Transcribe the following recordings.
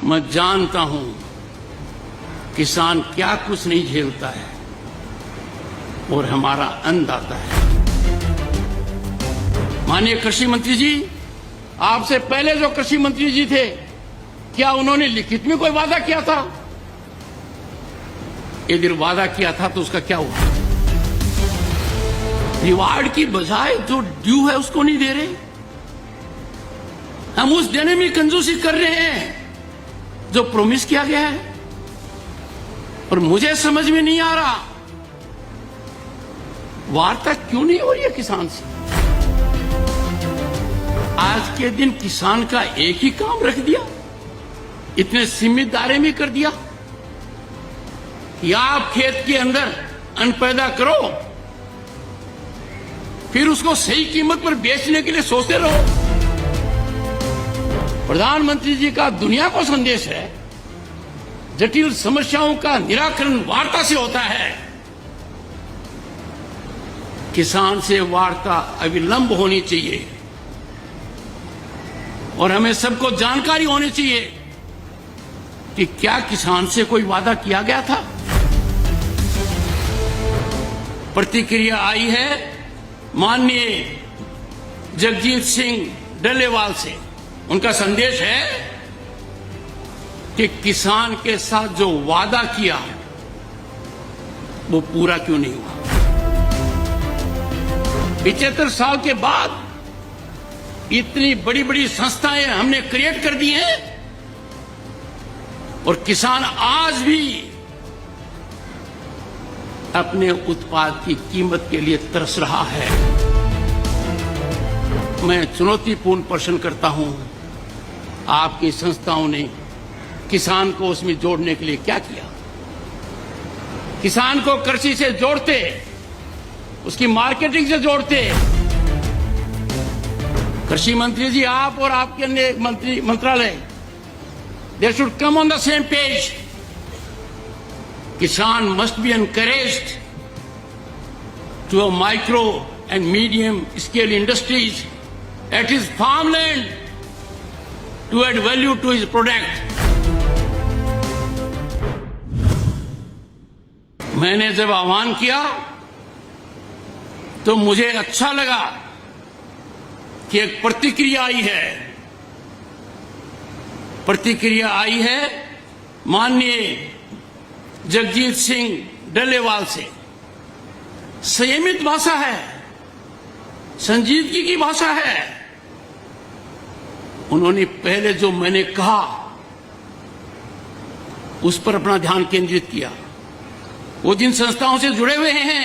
मैं जानता हूं किसान क्या कुछ नहीं झेलता है और हमारा अन्नदाता है। माननीय कृषि मंत्री जी, आपसे पहले जो कृषि मंत्री जी थे, क्या उन्होंने लिखित में कोई वादा किया था? यदि वादा किया था तो उसका क्या हुआ? रिवार्ड की बजाय जो ड्यू है उसको नहीं दे रहे। हम उस देने में कंजूसी कर रहे हैं जो प्रॉमिस किया गया है। और मुझे समझ में नहीं आ रहा वार्ता क्यों नहीं हो रही है किसान से। आज के दिन किसान का एक ही काम रख दिया, इतने सीमित दायरे में कर दिया कि आप खेत के अंदर अन्न पैदा करो, फिर उसको सही कीमत पर बेचने के लिए सोचते रहो। प्रधानमंत्री जी का दुनिया को संदेश है, जटिल समस्याओं का निराकरण वार्ता से होता है। किसान से वार्ता अविलंब होनी चाहिए और हमें सबको जानकारी होनी चाहिए कि क्या किसान से कोई वादा किया गया था। प्रतिक्रिया आई है माननीय जगजीत सिंह डल्लेवाल से। उनका संदेश है कि किसान के साथ जो वादा किया वो पूरा क्यों नहीं हुआ। 75 साल के बाद इतनी बड़ी बड़ी संस्थाएं हमने क्रिएट कर दी हैं और किसान आज भी अपने उत्पाद की कीमत के लिए तरस रहा है। मैं चुनौतीपूर्ण प्रश्न करता हूं, आपकी संस्थाओं ने किसान को उसमें जोड़ने के लिए क्या किया? किसान को कृषि से जोड़ते, उसकी मार्केटिंग से जोड़ते। कृषि मंत्री जी, आप और आपके अन्य मंत्रालय, they should come on the same page. किसान must be encouraged to a micro and medium scale industries at his farmland to add value to his product. मैंने जब आह्वान किया तो मुझे अच्छा लगा कि एक प्रतिक्रिया आई है। प्रतिक्रिया आई है माननीय जगजीत सिंह डल्लेवाल से। संयमित भाषा है, संजीदगी की भाषा है। उन्होंने पहले जो मैंने कहा उस पर अपना ध्यान केंद्रित किया। वो जिन संस्थाओं से जुड़े हुए हैं,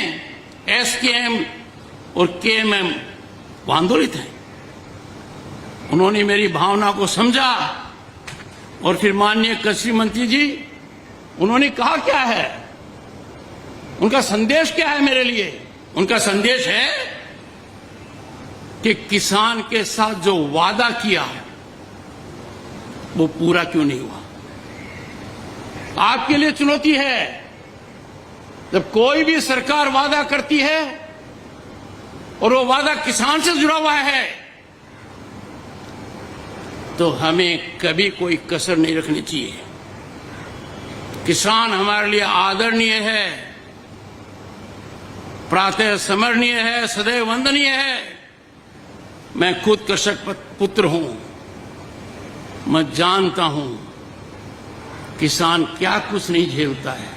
एसकेएम और केएमएम, वो आंदोलित हैं। उन्होंने मेरी भावना को समझा और फिर माननीय कृषि मंत्री जी, उन्होंने कहा क्या है, उनका संदेश क्या है मेरे लिए? उनका संदेश है कि किसान के साथ जो वादा किया वो पूरा क्यों नहीं हुआ। आपके लिए चुनौती है, जब कोई भी सरकार वादा करती है और वो वादा किसान से जुड़ा हुआ है तो हमें कभी कोई कसर नहीं रखनी चाहिए। किसान हमारे लिए आदरणीय है, प्रातः स्मरणीय है, सदैव वंदनीय है। मैं खुद कृषक पुत्र हूं, मैं जानता हूं किसान क्या कुछ नहीं झेलता है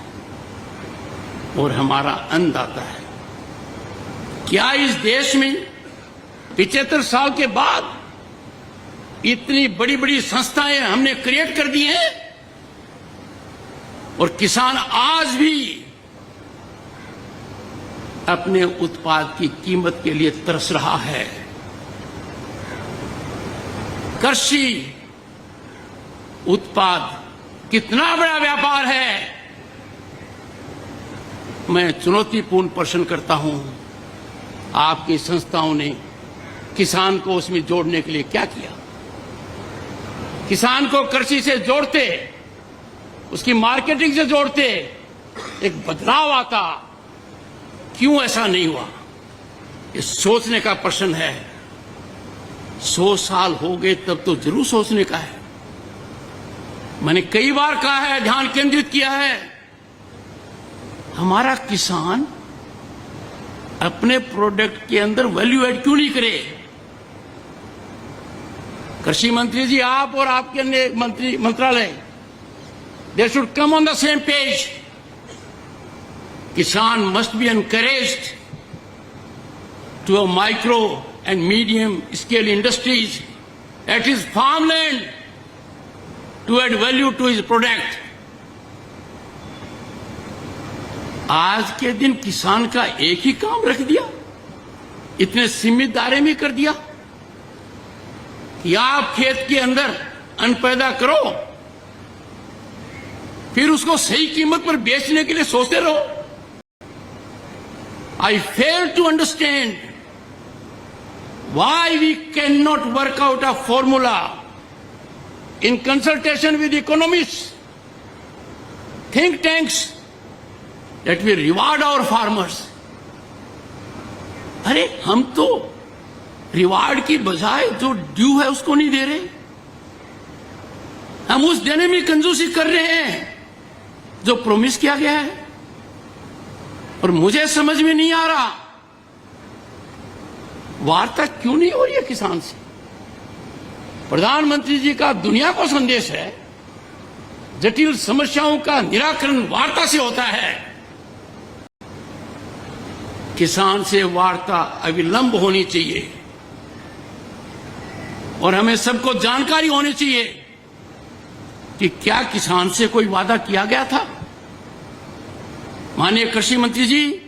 और हमारा अन्नदाता है। क्या इस देश में 75 साल के बाद इतनी बड़ी बड़ी संस्थाएं हमने क्रिएट कर दी हैं और किसान आज भी अपने उत्पाद की कीमत के लिए तरस रहा है। कृषि उत्पाद कितना बड़ा व्यापार है। मैं चुनौतीपूर्ण प्रश्न करता हूं, आपकी संस्थाओं ने किसान को उसमें जोड़ने के लिए क्या किया? किसान को कृषि से जोड़ते, उसकी मार्केटिंग से जोड़ते, एक बदलाव आता। क्यों ऐसा नहीं हुआ? ये सोचने का प्रश्न है। 100 साल हो गए तब तो जरूर सोचने का है। मैंने कई बार कहा है, ध्यान केंद्रित किया है, हमारा किसान अपने प्रोडक्ट के अंदर वैल्यू ऐड क्यों नहीं करे? कृषि मंत्री जी, आप और आपके अन्य मंत्रालय, they should come on the same page. किसान must be encouraged to a micro and medium scale industries at his farmland to add value to his product. आज के दिन किसान का एक ही काम रख दिया, इतने सीमित दायरे में कर दिया कि आप खेत के अंदर अन्न पैदा करो, फिर उसको सही कीमत पर बेचने के लिए सोचते रहो. I fail to understand why we cannot work out a formula in consultation with economists, think tanks, that we reward our farmers. अरे हम तो रिवार्ड की बजाय जो ड्यू है उसको नहीं दे रहे, हम उस देने में कंजूसी कर रहे हैं जो प्रॉमिस किया गया है. और मुझे समझ में नहीं आ रहा वार्ता क्यों नहीं हो रही है किसान से. प्रधानमंत्री जी का दुनिया को संदेश है, जटिल समस्याओं का निराकरण वार्ता से होता है. किसान से वार्ता अविलंब होनी चाहिए और हमें सबको जानकारी होनी चाहिए कि क्या किसान से कोई वादा किया गया था. माननीय कृषि मंत्री जी,